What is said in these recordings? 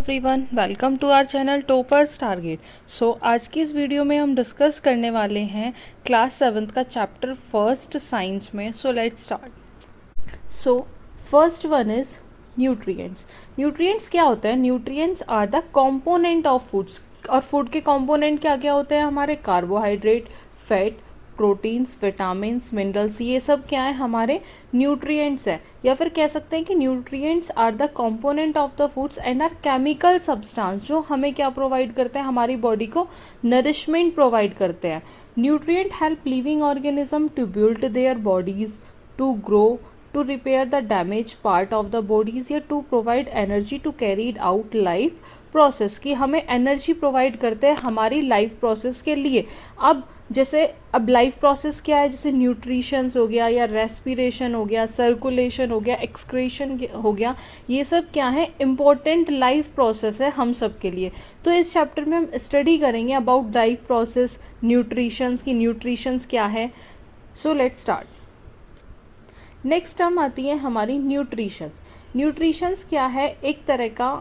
Everyone, welcome to our channel toppers target. So आज की इस वीडियो में हम डिस्कस करने वाले हैं क्लास 7th का चैप्टर फर्स्ट साइंस में। So let's start. So first one is nutrients. Nutrients क्या होता है? Nutrients are the component of foods. और फूड के कंपोनेंट क्या क्या होते हैं हमारे? Carbohydrate, fat, proteins, vitamins, minerals, ये सब क्या है? हमारे न्यूट्रिएंट्स है। या फिर कह सकते हैं कि nutrients are the component of the foods and are chemical substance, जो हमें क्या प्रोवाइड करते हैं? हमारी बॉडी को नरिशमेंट प्रोवाइड करते हैं। Nutrient help living organism to build their bodies, to grow, to repair the damaged part of the bodies, या to provide energy to carry out life process, कि हमें एनर्जी प्रोवाइड करते हैं हमारी life process के लिए। अब लाइफ प्रोसेस क्या है? जैसे न्यूट्रिशंस हो गया, या रेस्पिरेशन हो गया, सर्कुलेशन हो गया, एक्सक्रीशन हो गया, ये सब क्या है? इम्पोर्टेंट लाइफ प्रोसेस है हम सब के लिए। तो इस चैप्टर में हम स्टडी करेंगे अबाउट लाइफ प्रोसेस, न्यूट्रिशंस की न्यूट्रिशंस क्या है। सो लेट्स स्टार्ट। नेक्स्ट टर्म आती है हमारी न्यूट्रिशंस। न्यूट्रिशंस क्या है? एक तरह का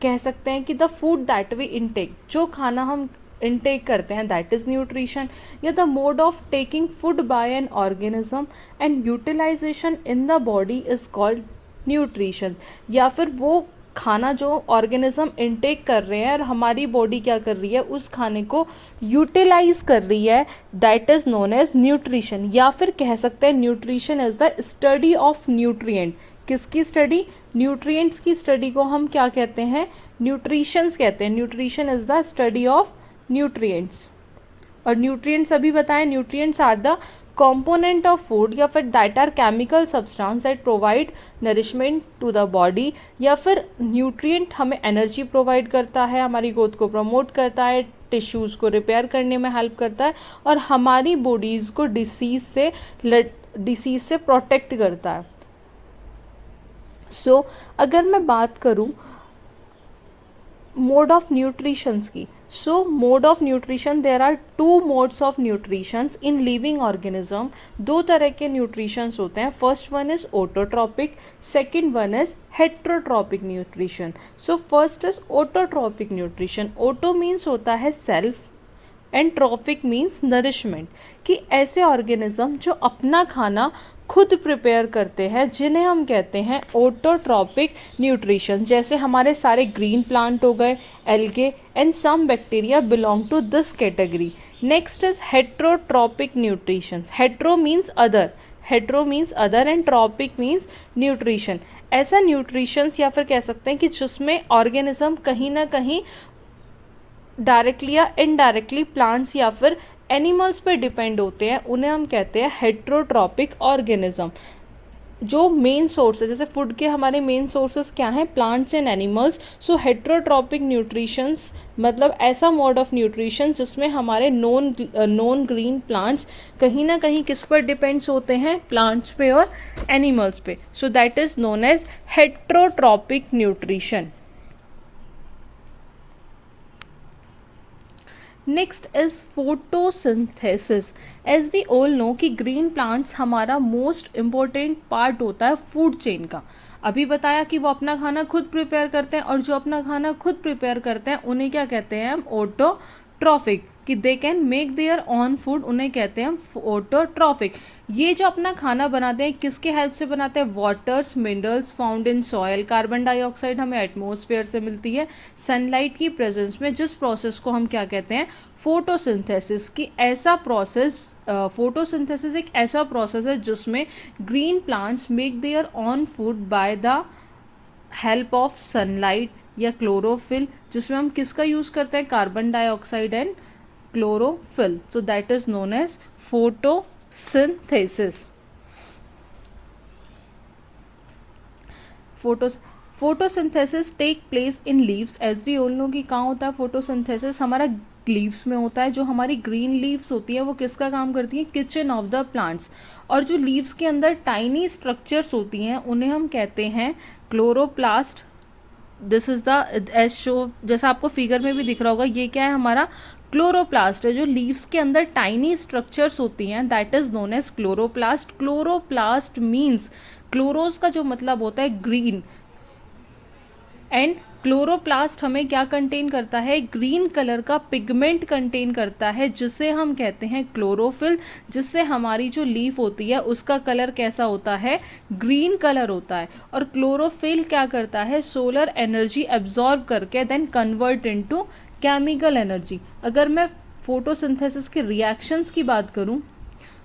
कह सकते हैं कि the food that we intake, जो खाना हम इनटेक करते हैं, दैट इज़ न्यूट्रिशन। या the mode of taking food by an organism and utilisation in the body is called nutrition. या फिर वो खाना जो ऑर्गेनिज्म इनटेक कर रहे हैं और हमारी बॉडी क्या कर रही है, उस खाने को यूटिलाइज कर रही है, that is known as nutrition. या फिर कह सकते हैं nutrition is the study of nutrient. किसकी स्टडी? न्यूट्रिएंट्स की स्टडी को हम क्या कहते हैं? न्यूट्रिशंस कहते हैं। Nutrition is the study of nutrients. और न्यूट्रिएंट्स अभी बताएं, nutrients are the component of food, या फिर that are chemical substance that provide nourishment to the body। या फिर न्यूट्रिएंट हमें एनर्जी प्रोवाइड करता है, हमारी ग्रोथ को प्रमोट करता है, टिश्यूज़ को रिपेयर करने में हेल्प करता है, और हमारी बॉडीज़ को डिसीज़ से प्रोटेक्ट करता है। सो अगर मैं बात करूँ मोड ऑफ न्यूट्रिशंस की, so mode of nutrition, there are two modes of nutritions in living organism. दो तरह के न्यूट्रिशंस होते हैं। First one is autotrophic, second one is heterotrophic nutrition. So first is autotrophic nutrition. Auto means होता है self and trophic means nourishment, कि ऐसे organism जो अपना खाना खुद प्रिपेयर करते हैं, जिन्हें हम कहते हैं ऑटोट्रॉपिक न्यूट्रिशन। जैसे हमारे सारे ग्रीन प्लांट हो गए, algae and some bacteria belong to this category. Next is heterotrophic nutrition. Hetero means other and trophic means nutrition. ऐसा न्यूट्रिशंस या फिर कह सकते हैं कि जिसमें ऑर्गेनिज्म कहीं ना कहीं डायरेक्टली या इनडायरेक्टली प्लांट्स या फिर एनिमल्स पे डिपेंड होते हैं, उन्हें हम कहते हैं हेट्रोट्रॉपिक ऑर्गेनिज्म। जो मेन सोर्स है, जैसे फूड के हमारे मेन सोर्सेज क्या हैं? Plants and animals. So heterotrophic nutritions मतलब ऐसा मोड ऑफ न्यूट्रिशन जिसमें हमारे नॉन ग्रीन प्लांट्स कहीं ना कहीं किस पर डिपेंड्स होते हैं? प्लांट्स पे और एनिमल्स पे। So that is known as heterotrophic nutrition. Next is photosynthesis. As we all know कि ग्रीन प्लांट्स हमारा मोस्ट इम्पॉर्टेंट पार्ट होता है फूड चेन का। अभी बताया कि वो अपना खाना खुद प्रिपेयर करते हैं, और जो अपना खाना खुद प्रिपेयर करते हैं उन्हें क्या कहते हैं हम? ऑटोट्रॉफिक। कि they can make their on food, उन्हें कहते हैं हम ऑटोट्रॉफिक। ये जो अपना खाना बनाते हैं किसके हेल्प से बनाते हैं? Waters, minerals found in soil, carbon dioxide हमें एटमॉस्फेयर से मिलती है, सनलाइट की प्रेजेंस में, जिस प्रोसेस को हम क्या कहते हैं? फोटोसिंथेसिस। की ऐसा प्रोसेस, फोटोसिंथेसिस एक ऐसा प्रोसेस है जिसमें green plants make their on food by the help of sunlight या क्लोरोफिल, जिसमें हम किसका यूज़ करते हैं? Carbon dioxide and chlorophyll. So that is known as photosynthesis. Photosynthesis take place in leaves. As we all know कि कहाँ होता है photosynthesis? हमारा लीव्स में होता है। जो हमारी ग्रीन लीव्स होती है वो किसका काम करती हैं? Kitchen of the plants. और जो लीव्स के अंदर टाइनी स्ट्रक्चर्स होती हैं उन्हें हम कहते हैं chloroplast. This is the as show, जैसा आपको फिगर में भी दिख रहा होगा, ये क्या है? हमारा क्लोरोप्लास्ट है। जो लीव्स के अंदर टाइनी स्ट्रक्चर्स होती हैं that is known as chloroplast. Chloroplast means, chloros का जो मतलब होता है ग्रीन, एंड क्लोरोप्लास्ट हमें क्या कंटेन करता है, ग्रीन कलर का पिगमेंट कंटेन करता है जिसे हम कहते हैं क्लोरोफिल, जिससे हमारी जो लीफ होती है उसका कलर कैसा होता है, ग्रीन कलर होता है। और क्लोरोफिल क्या करता है, सोलर एनर्जी एब्जॉर्ब करके then convert into chemical energy. अगर मैं फोटोसिंथेसिस के रिएक्शंस की बात करूं,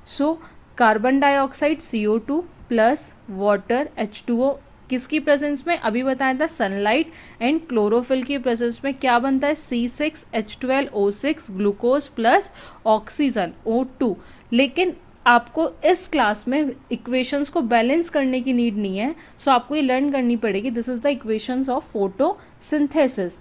so carbon dioxide CO2 plus water H2O किसकी प्रेजेंस में, अभी बताया था सनलाइट एंड क्लोरोफिल की प्रेजेंस में क्या बनता है, C6H12O6 glucose plus oxygen O2। लेकिन आपको इस क्लास में इक्वेशंस को बैलेंस करने की नीड नहीं है, सो आपको ये लर्न करनी पड़ेगी। This is the equations of photosynthesis.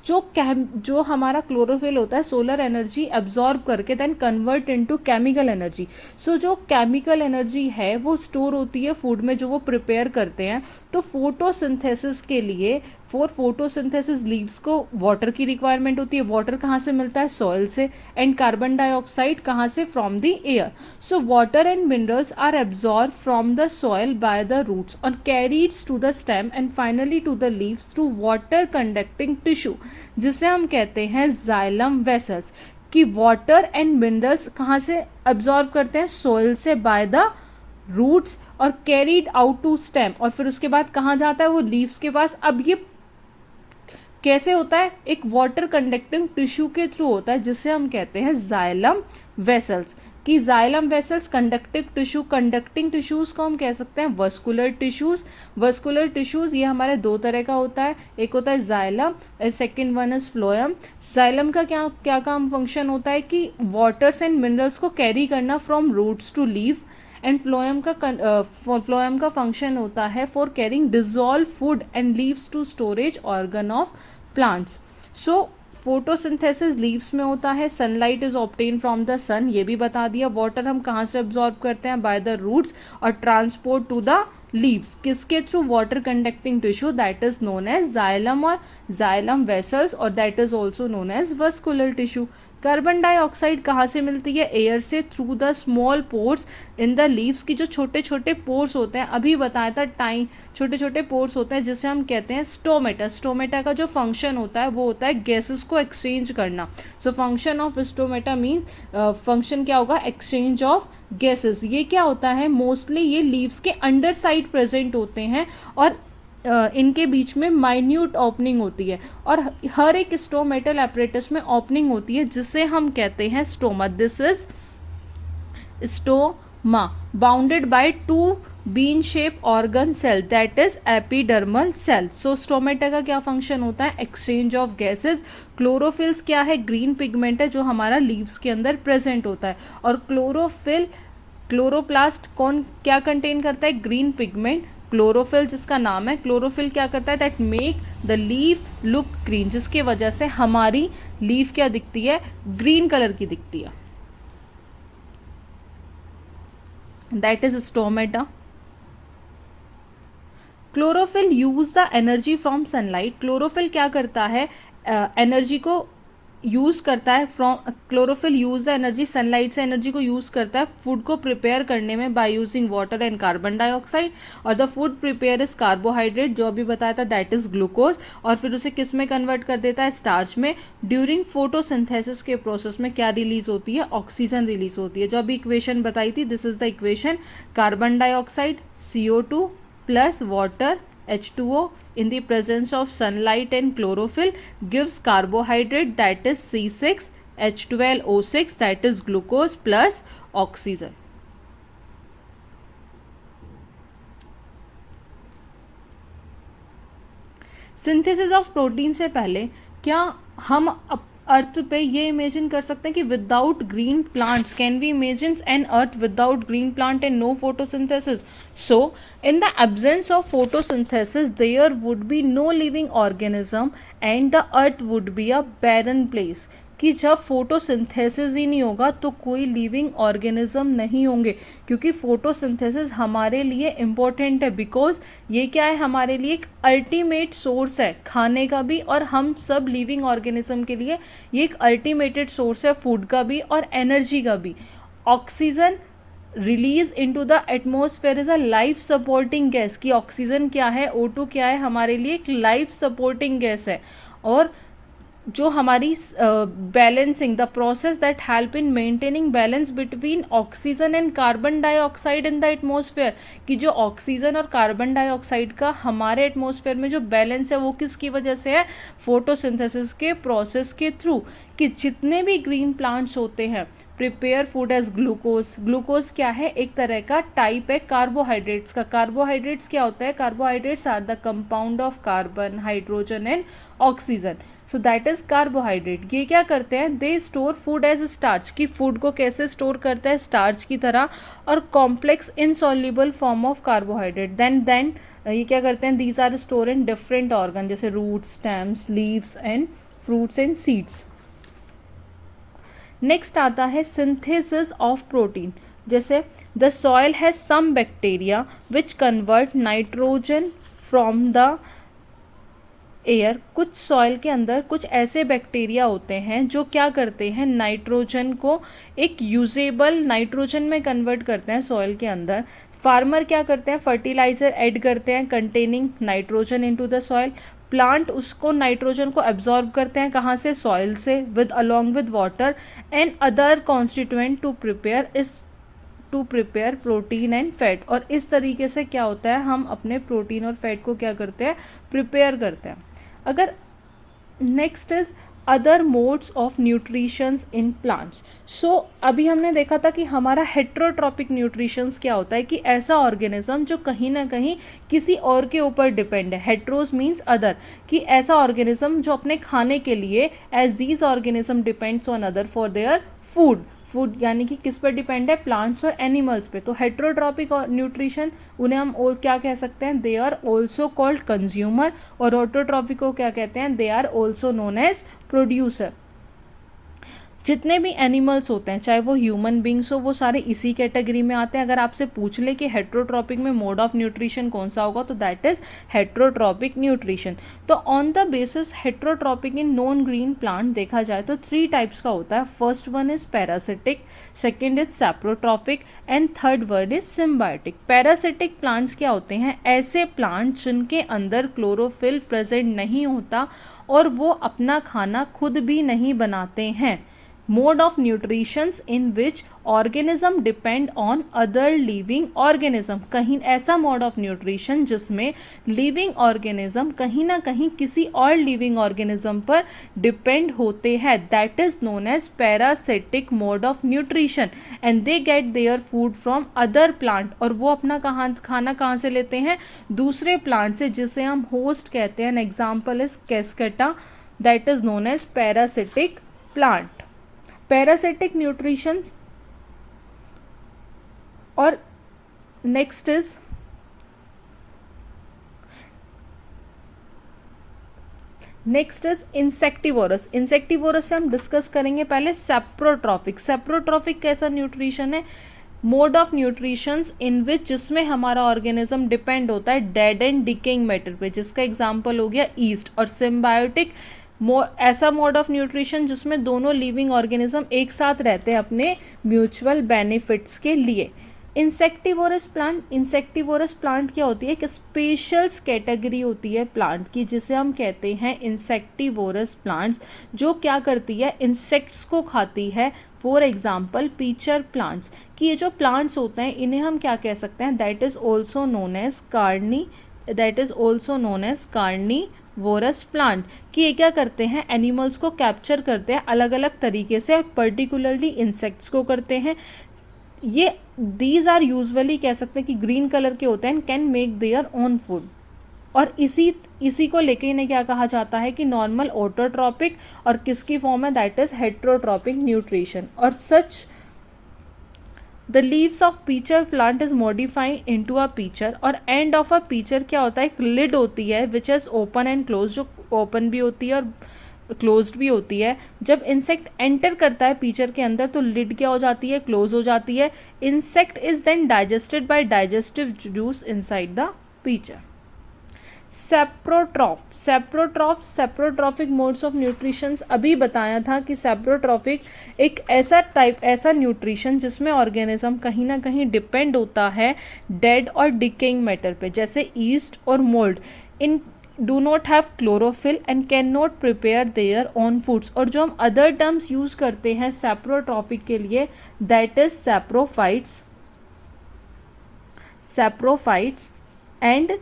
जो हमारा क्लोरोफिल होता है सोलर एनर्जी एब्जॉर्ब करके then convert into chemical energy. So जो केमिकल एनर्जी है वो स्टोर होती है फूड में जो वो प्रिपेयर करते हैं। तो फोटोसिंथेसिस के लिए फॉर फोटोसिंथेसिस लीव्स को वाटर की रिक्वायरमेंट होती है। वाटर कहाँ से मिलता है, सॉइल से। एंड कार्बन डाइऑक्साइड कहाँ से, from the air. So water and minerals are absorb from the soil by the roots और carried to the stem and finally to the leaves through water conducting tissue, जिसे हम कहते हैं xylem vessels. कि water and minerals कहाँ से absorb करते हैं, सॉइल से बाय द रूट्स और कैरीड आउट टू स्टेम, और फिर उसके बाद कहाँ जाता है वो लीव्स के पास। अब ये कैसे होता है, एक वाटर कंडक्टिंग टिश्यू के थ्रू होता है जिसे हम कहते हैं जाइलम वेसल्स। कि xylem vessels conductive tissue, conducting tissues को हम कह सकते हैं वस्कुलर टिश्यूज़। वस्कुलर टिश्यूज़ ये हमारे दो तरह का होता है, एक होता है xylem and second one is phloem. Xylem का क्या क्या काम फंक्शन होता है कि वाटर्स एंड मिनरल्स को कैरी करना from roots to leave. And phloem का फंक्शन होता है for carrying dissolve food and leaves to storage organ of plants. So photosynthesis leaves में होता है, sunlight is obtain from the sun, ये भी बता दिया। वाटर हम कहाँ से एब्जॉर्ब करते हैं, बाय द रूट्स, और ट्रांसपोर्ट टू द लीव्स किसके through, water conducting tissue that is known as xylem और जाइलम वेसल्स, और that is also known as vascular tissue. Carbon dioxide कहाँ से मिलती है, एयर से, through the small pores in the leaves. की जो छोटे छोटे पोर्स होते हैं, अभी बताया था छोटे छोटे पोर्स होते हैं जिसे हम कहते हैं स्टोमेटा। स्टोमेटा का जो फंक्शन होता है वो होता है गैसेस को एक्सचेंज करना। So function of stomata mean function क्या होगा, एक्सचेंज ऑफ गैसेस। ये क्या होता है, मोस्टली ये लीव्स के अंडर साइड प्रेजेंट होते हैं और इनके बीच में माइन्यूट ओपनिंग होती है, और हर एक स्टोमेटल एपरेटस में ओपनिंग होती है जिसे हम कहते हैं stoma. This is stoma bounded by two bean shape organ cell that is epidermal cell. So stomata का क्या फंक्शन होता है, एक्सचेंज ऑफ गैसेस। क्लोरोफिल्स क्या है, ग्रीन पिगमेंट है जो हमारा लीव्स के अंदर प्रेजेंट होता है। और क्लोरोप्लास्ट क्या कंटेन करता है, ग्रीन पिगमेंट। क्लोरोफिल जिसका नाम है, क्लोरोफिल क्या करता है, that make the leaf look green, जिसके वजह से हमारी लीफ क्या दिखती है, ग्रीन कलर की दिखती है। That is stomata. Chlorophyll use the energy from sunlight. Chlorophyll क्या करता है, एनर्जी को यूज़ करता है from, chlorophyll use the energy, sunlight से एनर्जी को यूज़ करता है फूड को प्रिपेयर करने में by using water and carbon dioxide. और the food prepare is carbohydrate, जो अभी बताया था, दैट इज ग्लूकोज, और फिर उसे किस में कन्वर्ट कर देता है, स्टार्च में। ड्यूरिंग फोटोसिंथेसिस के प्रोसेस में क्या रिलीज होती है, ऑक्सीजन रिलीज होती है। जो अभी इक्वेशन बताई थी, this is the equation, carbon dioxide CO2 plus water H2O in the presence of sunlight and chlorophyll gives carbohydrate that is C6H12O6 that is glucose plus oxygen. Synthesis of protein से पहले क्या हम अर्थ पे ये imagine कर सकते हैं कि without green plants, can we imagine an earth without green plant and no photosynthesis? So in the absence of photosynthesis there would be no living organism and the earth would be a barren place। कि जब photosynthesis ही नहीं होगा तो कोई living organism नहीं होंगे, क्योंकि photosynthesis हमारे लिए इम्पोर्टेंट है। बिकॉज ये क्या है, हमारे लिए एक अल्टीमेट सोर्स है खाने का भी, और हम सब लिविंग ऑर्गेनिज्म के लिए ये एक अल्टीमेटेड सोर्स है फूड का भी और एनर्जी का भी। Oxygen release into the atmosphere is a life supporting gas, कि ऑक्सीजन क्या है, O2 क्या है, हमारे लिए एक लाइफ सपोर्टिंग गैस है। और जो हमारी balancing the process that help in maintaining balance between oxygen and carbon dioxide in the atmosphere, कि जो ऑक्सीजन और कार्बन डाइऑक्साइड का हमारे एटमॉस्फेयर में जो बैलेंस है वो किसकी वजह से है, फोटोसिंथेसिस के प्रोसेस के थ्रू। कि जितने भी ग्रीन प्लांट्स होते हैं prepare food as glucose. Glucose क्या है, एक तरह का टाइप है कार्बोहाइड्रेट्स का। कार्बोहाइड्रेट्स क्या होता है, carbohydrates are the compound of carbon, hydrogen and oxygen, so that is carbohydrate. ये क्या करते हैं, they store food as starch, कि फूड को कैसे स्टोर करता है, स्टार्च की तरह, और complex insoluble form of carbohydrate. Then ये क्या करते हैं, these are store in different organ, जैसे roots, stems, leaves and fruits and seeds. Next आता है सिंथेसिस ऑफ प्रोटीन, जैसे the soil has some bacteria which convert nitrogen from the air. कुछ soil के अंदर कुछ ऐसे बैक्टीरिया होते हैं जो क्या करते हैं, नाइट्रोजन को एक यूजेबल नाइट्रोजन में कन्वर्ट करते हैं सॉइल के अंदर। फार्मर क्या करते हैं, फर्टिलाइजर ऐड करते हैं containing nitrogen into the soil. Plant उसको नाइट्रोजन को एब्जॉर्ब करते हैं, कहाँ से, सॉइल से, with along with water and other constituent to prepare protein and fat. और इस तरीके से क्या होता है, हम अपने प्रोटीन और फैट को क्या करते हैं, प्रिपेयर करते हैं। अगर next is other modes of nutritions in plants. So अभी हमने देखा था कि हमारा हेट्रोट्रॉपिक न्यूट्रिशंस क्या होता है, कि ऐसा ऑर्गेनिज्म जो कहीं ना कहीं किसी और के ऊपर डिपेंड है। हेट्रोस मीन्स अदर, कि ऐसा ऑर्गेनिज्म जो अपने खाने के लिए, as these organism depends on other for their food यानी कि किस पर डिपेंड है, प्लांट्स और एनिमल्स पे। तो हेट्रोट्रॉपिक न्यूट्रिशन, उन्हें हम क्या कह सकते हैं, they are also called consumer. और ऑटोट्रॉपिक को क्या कहते हैं, they are also known as producer. जितने भी एनिमल्स होते हैं, चाहे वो ह्यूमन बींग्स हो, वो सारे इसी कैटेगरी में आते हैं। अगर आपसे पूछ ले कि हेट्रोट्रॉपिक में मोड ऑफ न्यूट्रिशन कौन सा होगा, तो दैट इज हेट्रोट्रॉपिक न्यूट्रिशन। तो on the basis heterotrophic in non green plant देखा जाए तो 3 टाइप्स का होता है। First one is parasitic, second is saprotrophic and third word is symbiotic. Parasitic plants क्या होते हैं, ऐसे प्लांट्स जिनके अंदर क्लोरोफिल प्रेजेंट नहीं होता और वो अपना खाना खुद भी नहीं बनाते हैं। Mode of nutritions in which organism depend on other living organism. कहीं ऐसा मोड ऑफ न्यूट्रिशन जिसमें लिविंग ऑर्गेनिज्म कहीं ना कहीं किसी और लिविंग ऑर्गेनिज्म पर डिपेंड होते हैं, that is known as parasitic mode of nutrition. And they get their food from other plant, और वो अपना खाना कहाँ से लेते हैं, दूसरे प्लांट से, जिसे हम होस्ट कहते हैं। An example is cuscuta, that is known as parasitic plant. Parasitic nutritions. और नेक्स्ट इज इंसेक्टिवोरस। इंसेक्टिवोरस से हम डिस्कस करेंगे पहले सैप्रोट्रॉपिक। सैप्रोट्रॉपिक कैसा न्यूट्रिशन है, मोड ऑफ न्यूट्रिशंस इन विच जिसमें हमारा ऑर्गेनिज्म डिपेंड होता है डेड एंड डिकेइंग मैटर पे, जिसका एग्जांपल हो गया ईस्ट। और सिम्बायोटिक ऐसा मोड ऑफ न्यूट्रिशन जिसमें दोनों लिविंग ऑर्गेनिज्म एक साथ रहते हैं अपने म्यूचुअल बेनिफिट्स के लिए। इंसेक्टिवोरस प्लांट क्या होती है, एक स्पेशल कैटेगरी होती है प्लांट की, जिसे हम कहते हैं इंसेक्टिवोरस प्लांट्स, जो क्या करती है, इंसेक्ट्स को खाती है। फॉर एग्जाम्पल पीचर प्लांट्स, कि ये जो प्लांट्स होते हैं इन्हें हम क्या कह सकते हैं, that is also known as carnivorous plant. कि ये क्या करते हैं, एनिमल्स को कैप्चर करते हैं अलग अलग तरीके से, पर्टिकुलरली इंसेक्ट्स को करते हैं। ये दीज आर यूजुअली कह सकते हैं कि ग्रीन कलर के होते हैं, can make their own food. और इसी को लेके इन्हें क्या कहा जाता है कि नॉर्मल ऑटोट्रॉपिक, और किसकी फॉर्म है, दैट इज हेट्रोट्रॉपिक न्यूट्रिशन। और such the leaves of pitcher plant is modified into a pitcher. और एंड ऑफ अ पीचर क्या होता है, एक लिड होती है which is open and close, जो ओपन भी होती है और क्लोज्ड भी होती है। जब इंसेक्ट एंटर करता है पीचर के अंदर तो लिड क्या हो जाती है, क्लोज हो जाती है। Insect is then digested by digestive juice inside the pitcher. Saprotrophic modes of nutrition अभी बताया था कि सेप्रोट्रॉफिक एक ऐसा न्यूट्रिशन जिसमें ऑर्गेनिज्म कहीं ना कहीं डिपेंड होता है डेड और डिकेइंग मैटर पे, जैसे ईस्ट और mould in do not have chlorophyll and can not prepare their own foods. और जो हम अदर टर्म्स यूज करते हैं सेप्रोट्रॉफिक के लिए, that is saprophytes and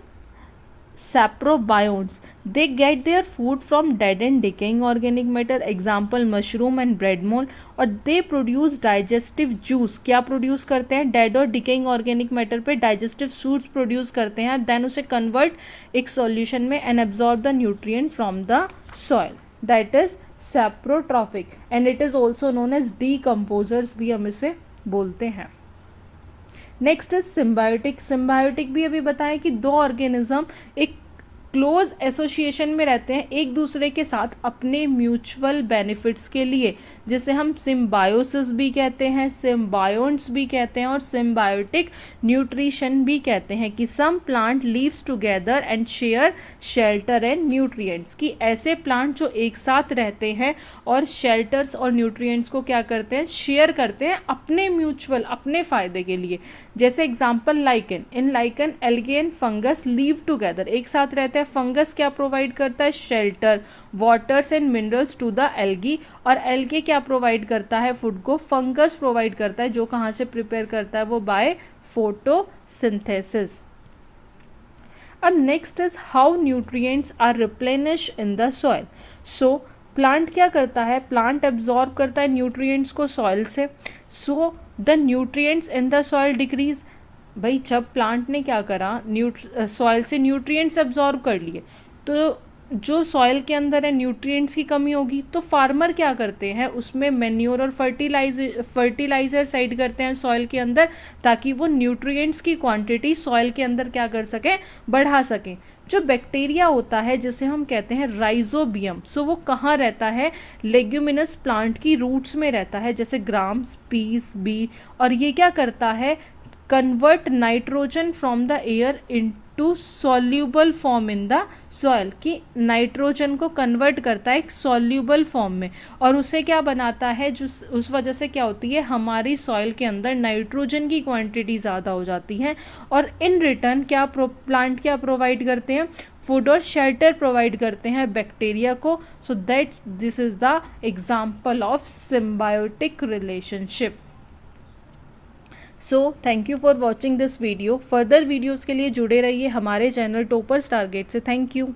saprobiotes. They get their food from dead and decaying organic matter, example mushroom and bread mold. और they produce digestive juice. क्या produce करते हैं? डेड और डिकेइंग ऑर्गेनिक मैटर पे डाइजेस्टिव जूस प्रोड्यूस करते हैं, then उसे convert एक सॉल्यूशन में and absorb the nutrient from the soil, that is saprotrophic and it is also known as decomposers भी हम इसे बोलते हैं। Next is symbiotic. सिम्बायोटिक भी अभी बताया कि दो ऑर्गेनिज्म एक क्लोज एसोसिएशन में रहते हैं एक दूसरे के साथ अपने म्यूचुअल बेनिफिट्स के लिए, जिसे हम सिम्बायोसिस भी कहते हैं, सिम्बायोन्ट्स भी कहते हैं और सिम्बायोटिक न्यूट्रिशन भी कहते हैं कि some plant lives together and share shelter and nutrients, कि ऐसे प्लांट जो एक साथ रहते हैं और शेल्टर्स और न्यूट्रिएंट्स को क्या करते हैं? शेयर करते हैं अपने म्यूचुअल, अपने फायदे के लिए। जैसे example lichen, in lichen algae and fungus live together, एक साथ रहते हैं। फंगस क्या प्रोवाइड करता है? Shelter, waters and minerals to the algae. और एल्गे क्या प्रोवाइड करता है? फूड को फंगस प्रोवाइड करता है, जो कहाँ से प्रिपेयर करता है? वो बाय फोटोसिंथेसिस। अब next is how nutrients are replenish in the soil. So plant क्या करता है? प्लांट एब्जॉर्ब करता है न्यूट्रिएंट्स को सॉइल से, so the nutrients in the soil decrease. भाई जब प्लांट ने क्या करा, सॉइल से न्यूट्रिएंट्स एब्जॉर्ब कर लिए, तो जो सॉइल के अंदर है न्यूट्रिएंट्स की कमी होगी, तो फार्मर क्या करते हैं? उसमें मैन्योर और फर्टिलाइजर साइड करते हैं सॉइल के अंदर, ताकि वो न्यूट्रिएंट्स की क्वांटिटी सॉइल के अंदर क्या कर सकें? बढ़ा सकें। जो बैक्टीरिया होता है जिसे हम कहते हैं राइजोबियम, सो वो कहाँ रहता है? लेग्यूमिनस प्लांट की रूट्स में रहता है, जैसे ग्राम्स, पीस, बी। और ये क्या करता है? Convert nitrogen from the air into soluble form in the soil, कि नाइट्रोजन को कन्वर्ट करता है एक सॉल्यूबल फॉर्म में, और उसे क्या बनाता है? जो उस वजह से क्या होती है? हमारी सॉइल के अंदर नाइट्रोजन की क्वांटिटी ज़्यादा हो जाती है, और इन रिटर्न क्या प्लांट क्या प्रोवाइड करते हैं? फूड और शेल्टर प्रोवाइड करते हैं बैक्टीरिया को। So that's this is the example of symbiotic relationship. So thank you for watching this video. Further videos के लिए जुड़े रहिए हमारे चैनल टॉपर्स टारगेट से। Thank you.